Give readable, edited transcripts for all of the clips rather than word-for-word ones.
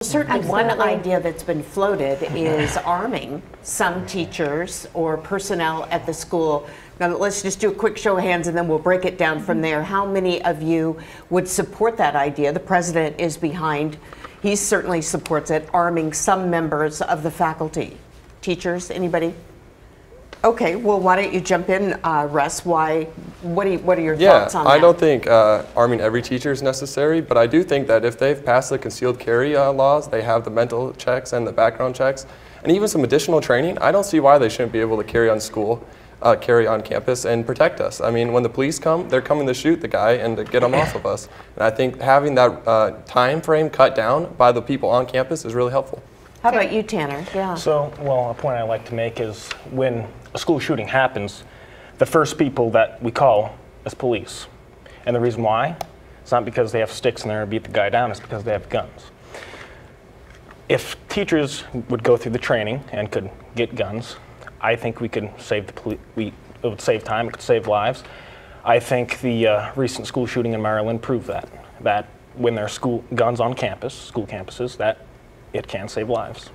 Certainly one idea that's been floated is arming some teachers or personnel at the school. Now let's just do a quick show of hands and then we'll break it down from there. How many of you would support that idea? The president is behind. He certainly supports it, arming some members of the faculty. Teachers, anybody? Okay, well, why don't you jump in, Russ? What are your thoughts on that? I don't think arming every teacher is necessary, but I do think that if they've passed the concealed carry laws, they have the mental checks and the background checks, and even some additional training, I don't see why they shouldn't be able to carry on campus and protect us. I mean, when the police come, they're coming to shoot the guy and to get him off of us. And I think having that time frame cut down by the people on campus is really helpful. How about you, Tanner? Yeah. So, well, a point I like to make is when a school shooting happens, the first people that we call is police. And the reason why, it's not because they have sticks in there and beat the guy down, it's because they have guns. If teachers would go through the training and could get guns, I think we could save it would save time, it could save lives. I think the recent school shooting in Maryland proved that when there are guns on campus, school campuses, that it can save lives.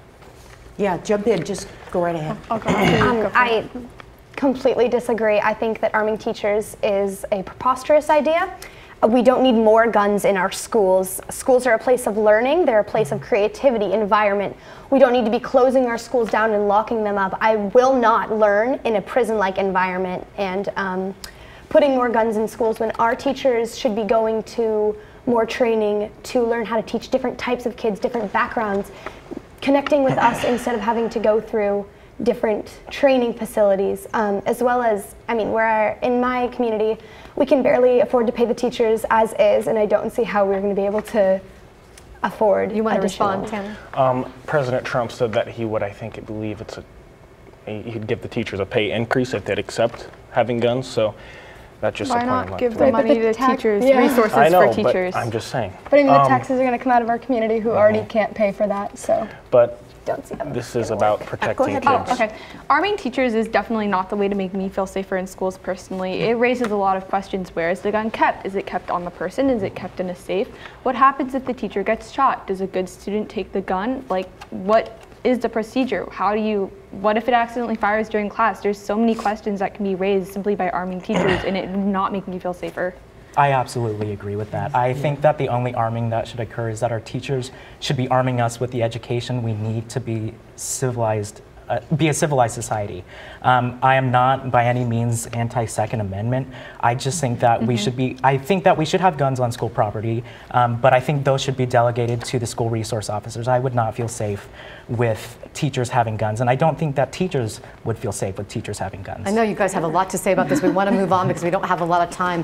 Yeah, jump in, just go right ahead. I completely disagree. I think that arming teachers is a preposterous idea. We don't need more guns in our schools. Schools are a place of learning, they're a place of creativity, environment. We don't need to be closing our schools down and locking them up. I will not learn in a prison-like environment and putting more guns in schools when our teachers should be going to more training to learn how to teach different types of kids, different backgrounds, connecting with us instead of having to go through different training facilities, as well as, I mean, in my community, we can barely afford to pay the teachers as is, and I don't see how we're going to be able to afford. You want to additional. respond, Tanner? President Trump said that he would, he'd give the teachers a pay increase if they'd accept having guns, so that's just Why a point I'd not like give to the make. money to teachers, resources I know, for teachers? But I'm just saying. But I mean, the taxes are going to come out of our community who already can't pay for that, so. But Don't see how this is about protecting kids. Oh, okay. Arming teachers is definitely not the way to make me feel safer in schools personally. It raises a lot of questions. Where is the gun kept? Is it kept on the person? Is it kept in a safe? What happens if the teacher gets shot? Does a good student take the gun? Like, what is the procedure? What if it accidentally fires during class? There's so many questions that can be raised simply by arming teachers and it not making you feel safer. I absolutely agree with that. I think that the only arming that should occur is that our teachers should be arming us with the education we need to be civilized, be a civilized society. I am not by any means anti-Second Amendment. I just think that we should be, I think that we should have guns on school property, but I think those should be delegated to the school resource officers. I would not feel safe with teachers having guns, and I don't think that teachers would feel safe with teachers having guns. I know you guys have a lot to say about this. We want to move on because we don't have a lot of time.